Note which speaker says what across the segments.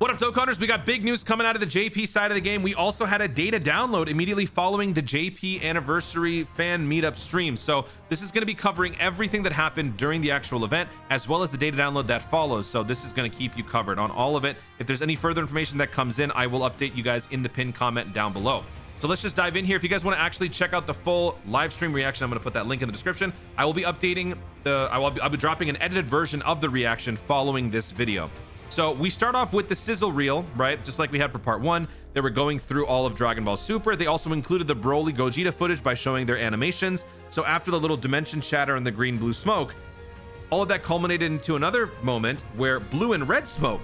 Speaker 1: What up, Dokkaners? We got big news coming out of the JP side of the game. We also had a data download immediately following the JP anniversary fan meetup stream. So this is going to be covering everything that happened during the actual event, as well as the data download that follows. So this is going to keep you covered on all of it. If there's any further information that comes in, I will update you guys in the pinned comment down below. So let's just dive in here. If you guys want to actually check out the full live stream reaction, I'm going to put that link in the description. I will be updating I'll be dropping an edited version of the reaction following this video. So we start off with the sizzle reel, right? Just like we had for part 1. They were going through all of Dragon Ball Super. They also included the Broly Gogeta footage by showing their animations. So after the little dimension shatter and the green blue smoke, all of that culminated into another moment where blue and red smoke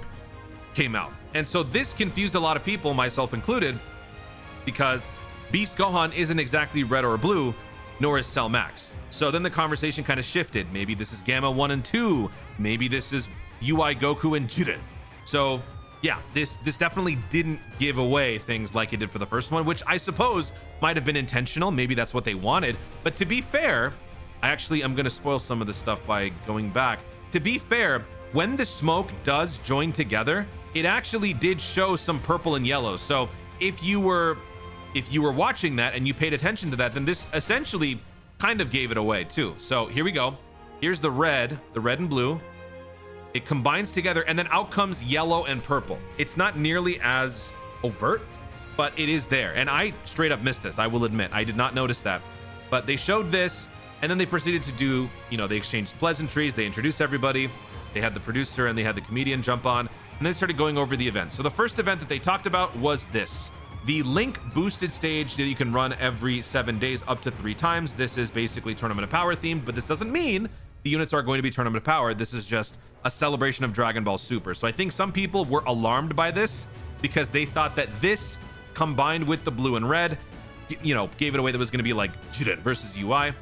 Speaker 1: came out. And so this confused a lot of people, myself included, because Beast Gohan isn't exactly red or blue, nor is Cell Max. So then the conversation kind of shifted. Maybe this is Gamma 1 and 2. Maybe this is UI Goku and Jiren. So yeah, this definitely didn't give away things like it did for the first one, which I suppose might have been intentional. Maybe that's what they wanted. But to be fair, I'm going to spoil some of this stuff by going back. To be fair, when the smoke does join together, it actually did show some purple and yellow. So if you were watching that and you paid attention to that, then this essentially kind of gave it away too. So here we go. Here's the red and blue. It combines together, and then out comes yellow and purple. It's not nearly as overt, but it is there. And I straight up missed this. I will admit, I did not notice that. But they showed this, and then they proceeded to do, they exchanged pleasantries. They introduced everybody. They had the producer and they had the comedian jump on, and they started going over the event. So the first event that they talked about was this. The Link boosted stage that you can run every 7 days up to 3 times. This is basically Tournament of Power themed, but this doesn't mean the units are going to be Tournament of Power. This is just a celebration of Dragon Ball Super. So I think some people were alarmed by this because they thought that this combined with the blue and red, gave it away that was going to be like Jiren versus UI.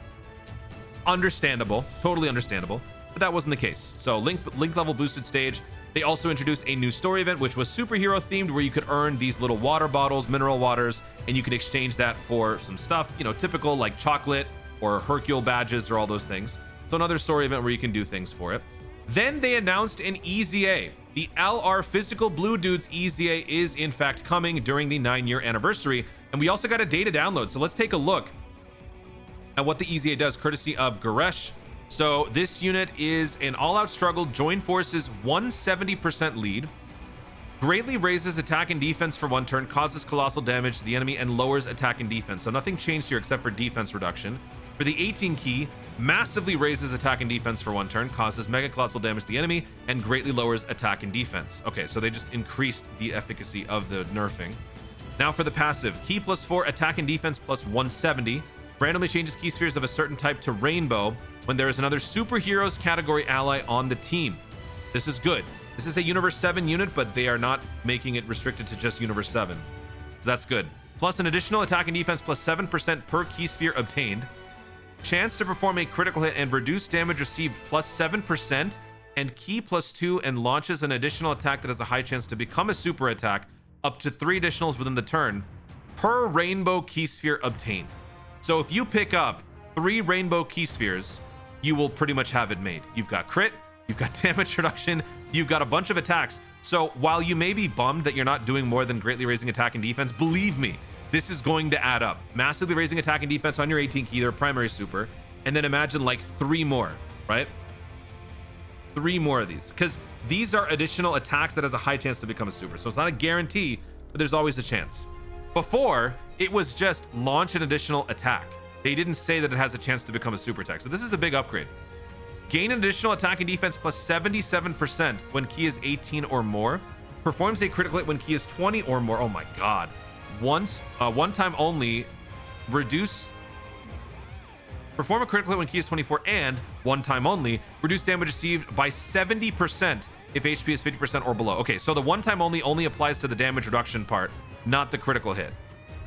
Speaker 1: Understandable, totally understandable, but that wasn't the case. So Link level boosted stage. They also introduced a new story event, which was superhero themed, where you could earn these little water bottles, mineral waters, and you could exchange that for some stuff, typical like chocolate or Hercule badges or all those things. So another story event where you can do things for it. Then they announced an EZA. The LR Physical Blue Dudes EZA is in fact coming during the 9-year anniversary. And we also got a data download. So let's take a look at what the EZA does, courtesy of Goresh. So this unit is an all-out struggle, join forces 170% lead, greatly raises attack and defense for 1 turn, causes colossal damage to the enemy, and lowers attack and defense. So nothing changed here except for defense reduction. For the 18 key, massively raises attack and defense for 1 turn, causes mega colossal damage to the enemy, and greatly lowers attack and defense. Okay, so they just increased the efficacy of the nerfing. Now for the passive, key +4, attack and defense +170, randomly changes key spheres of a certain type to rainbow when there is another superheroes category ally on the team. This is good. This is a Universe 7 unit, but they are not making it restricted to just Universe 7. So that's good. Plus an additional attack and defense +7% per key sphere obtained. Chance to perform a critical hit and reduce damage received +7%, and key +2, and launches an additional attack that has a high chance to become a super attack up to 3 additionals within the turn per rainbow key sphere obtained. So if you pick up 3 rainbow key spheres, you will pretty much have it made. You've got crit, you've got damage reduction, you've got a bunch of attacks. So while you may be bummed that you're not doing more than greatly raising attack and defense, believe me, this is going to add up. Massively raising attack and defense on your 18 key, their primary super, and then imagine like 3 more, right? 3 more of these, because these are additional attacks that has a high chance to become a super. So it's not a guarantee, but there's always a chance. Before, it was just launch an additional attack. They didn't say that it has a chance to become a super attack. So this is a big upgrade. Gain an additional attack and defense +77% when key is 18 or more. Performs a critical hit when key is 20 or more. Oh my God. Once, 1 time only, perform a critical hit when key is 24, and 1 time only, reduce damage received by 70% if HP is 50% or below. Okay, so the 1 time only applies to the damage reduction part, not the critical hit.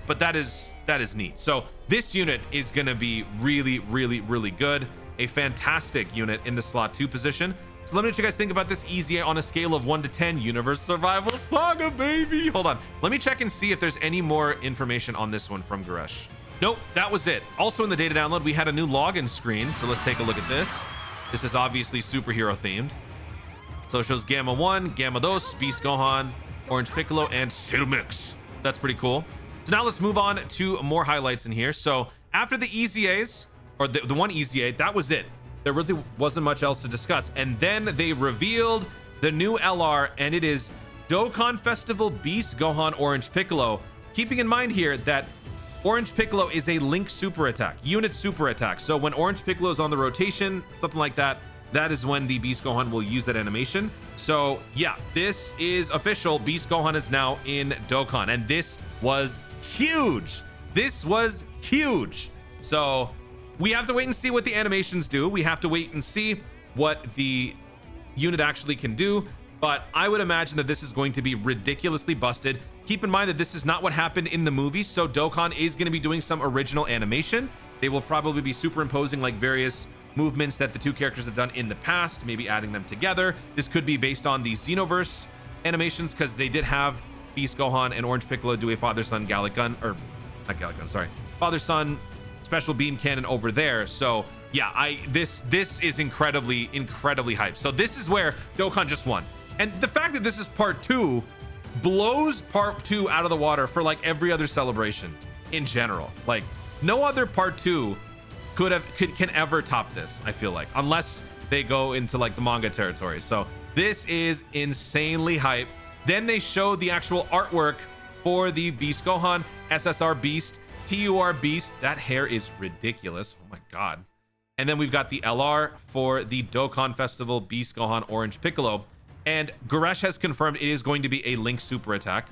Speaker 1: But that is neat. So this unit is going to be really, really, really good. A fantastic unit in the slot 2 position. So let me know what you guys think about this EZA on a scale of 1 to 10. Universe Survival Saga, baby. Hold on. Let me check and see if there's any more information on this one from Goresh. Nope, that was it. Also in the data download, we had a new login screen. So let's take a look at this. This is obviously superhero themed. So it shows Gamma 1, Gamma 2, Beast Gohan, Orange Piccolo, and Silmix. That's pretty cool. So now let's move on to more highlights in here. So after the EZAs, or the one EZA, that was it. There really wasn't much else to discuss. And then they revealed the new LR, and it is Dokkan Festival Beast Gohan Orange Piccolo. Keeping in mind here that Orange Piccolo is a Link super attack, unit super attack. So when Orange Piccolo is on the rotation, something like that, that is when the Beast Gohan will use that animation. So yeah, this is official. Beast Gohan is now in Dokkan, and this was huge. This was huge. So we have to wait and see what the animations do. We have to wait and see what the unit actually can do. But I would imagine that this is going to be ridiculously busted. Keep in mind that this is not what happened in the movie. So Dokkan is going to be doing some original animation. They will probably be superimposing like various movements that the two characters have done in the past, maybe adding them together. This could be based on the Xenoverse animations, because they did have Beast Gohan and Orange Piccolo do a father-son Gallic gun, or not Gallic gun, sorry, father-son special beam cannon over there. So yeah, this is incredibly hyped. So this is where Dokkan just won. And the fact that this is part 2 blows part 2 out of the water for like every other celebration in general. Like no other part 2 can ever top this, I feel like, unless they go into like the manga territory. So this is insanely hype. Then they showed the actual artwork for the Beast Gohan, SSR Beast, TUR Beast. That hair is ridiculous. Oh my god. And then we've got the LR for the Dokkan Festival Beast Gohan Orange Piccolo. And Goresh has confirmed it is going to be a Link super attack.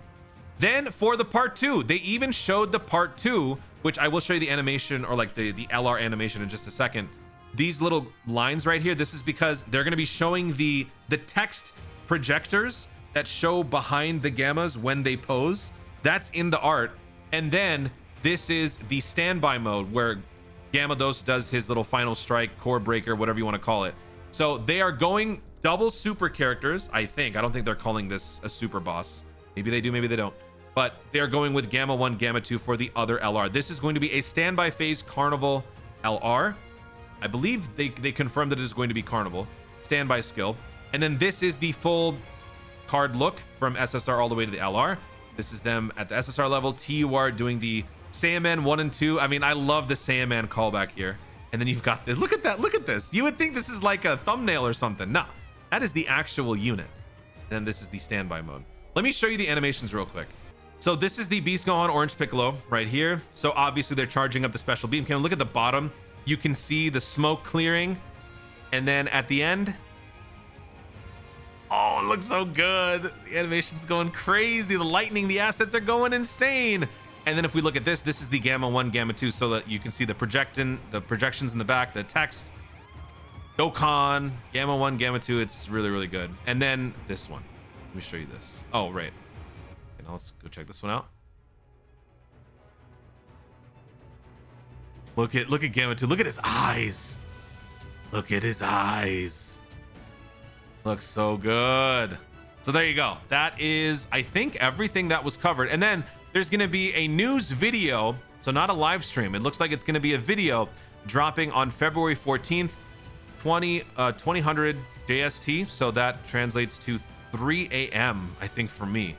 Speaker 1: Then for the part 2, they even showed the part 2, which I will show you the animation, or like the LR animation in just a second. These little lines right here, this is because they're going to be showing the text projectors that show behind the Gammas when they pose. That's in the art. And then this is the standby mode where Gamados does his little final strike, core breaker, whatever you want to call it. So they are going double super characters, I think. I don't think they're calling this a super boss. Maybe they do, maybe they don't. But they're going with Gamma 1, Gamma 2 for the other LR. This is going to be a standby phase Carnival LR. I believe they confirmed that it is going to be Carnival. Standby skill. And then this is the full card look from SSR all the way to the LR. This is them at the SSR level. TUR doing the Saiyaman 1 and 2. I mean, I love the Saiyaman callback here. And then you've got this. Look at that. Look at this. You would think this is like a thumbnail or something. No, that is the actual unit. And then this is the standby mode. Let me show you the animations real quick. So this is the Beast Gohan Orange Piccolo right here. So obviously they're charging up the special beam cannon. Look at the bottom. You can see the smoke clearing. And then at the end, oh, it looks so good. The animation's going crazy. The lightning, the assets are going insane. And then if we look at this, this is the Gamma 1, Gamma 2, so that you can see the projections in the back, the text. Dokkan, Gamma 1, Gamma 2. It's really, really good. And then this one. Let me show you this. Oh, right. Okay, now let's go check this one out. Look at Gamma 2. Look at his eyes. Look at his eyes. Looks so good. So there you go. That is, I think, everything that was covered. And then there's going to be a news video. So not a live stream. It looks like it's going to be a video dropping on February 14th, 2000 JST. So that translates to 3 a.m. I think for me.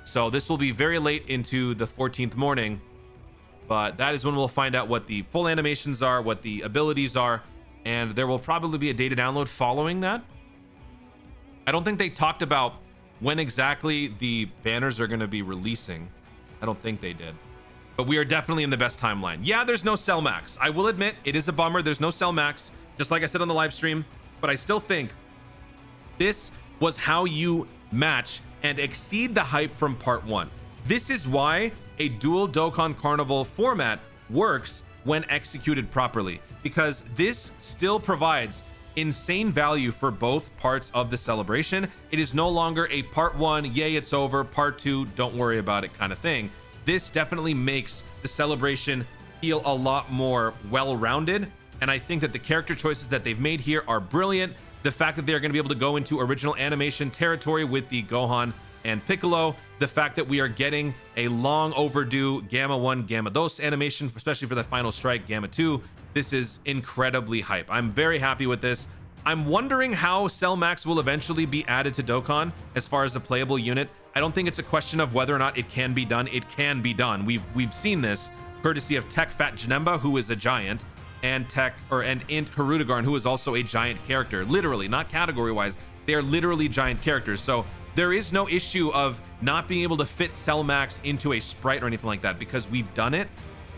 Speaker 1: So this will be very late into the 14th morning. But that is when we'll find out what the full animations are, what the abilities are. And there will probably be a data download following that. I don't think they talked about when exactly the banners are going to be releasing. I don't think they did. But we are definitely in the best timeline. Yeah, there's no Cell Max. I will admit, it is a bummer. There's no Cell Max, just like I said on the live stream. But I still think this was how you match and exceed the hype from part 1. This is why a dual Dokkan Carnival format works when executed properly, because this still provides insane value for both parts of the celebration. It is no longer a part 1, yay, it's over, part 2, don't worry about it kind of thing. This definitely makes the celebration feel a lot more well-rounded, and I think that the character choices that they've made here are brilliant. The fact that they're going to be able to go into original animation territory with the Gohan and Piccolo, the fact that we are getting a long overdue Gamma 1, Gamma 2 animation, especially for the final strike, Gamma 2. This is incredibly hype. I'm very happy with this. I'm wondering how Cell Max will eventually be added to Dokkan as far as a playable unit. I don't think it's a question of whether or not it can be done. It can be done. We've seen this courtesy of Tech Fat Janemba, who is a giant, and Int Harudagarn, who is also a giant character. Literally, not category-wise. They are literally giant characters. So there is no issue of not being able to fit Cell Max into a sprite or anything like that, because we've done it.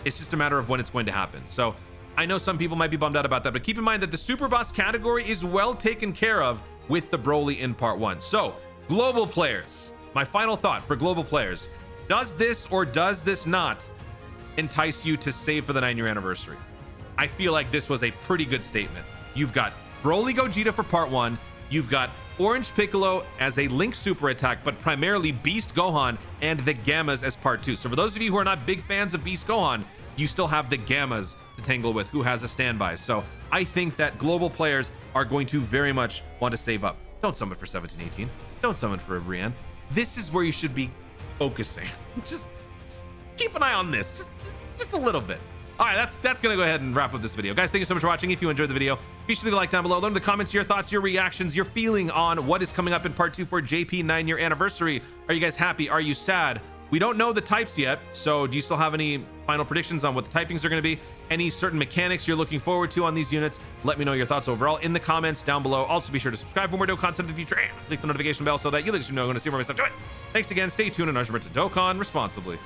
Speaker 1: It's just a matter of when it's going to happen. So I know some people might be bummed out about that, but keep in mind that the Super Boss category is well taken care of with the Broly in Part 1. So, global players. My final thought for global players. Does this or does this not entice you to save for the 9-year anniversary? I feel like this was a pretty good statement. You've got Broly Gogeta for Part 1. You've got Orange Piccolo as a Link super attack, but primarily Beast Gohan and the Gammas as Part 2. So for those of you who are not big fans of Beast Gohan, you still have the Gammas to tangle with, who has a standby. So I think that global players are going to very much want to save up. Don't summon for 17-18. Don't summon for Brienne. This is where you should be focusing. just keep an eye on this, just a little bit. All right, that's gonna go ahead and wrap up this video. Guys, thank you so much for watching. If you enjoyed the video, be sure to leave a like down below. Learn in the comments your thoughts, your reactions, your feeling on what is coming up in Part 2 for JP 9-year anniversary. Are you guys happy? Are you sad? We don't know the types yet, so do you still have any final predictions on what the typings are going to be? Any certain mechanics you're looking forward to on these units? Let me know your thoughts overall in the comments down below. Also, be sure to subscribe for more Dokkan content in the future and click the notification bell so that you let us know when I see more of my stuff. Do it! Thanks again. Stay tuned and remember to Dokkan responsibly.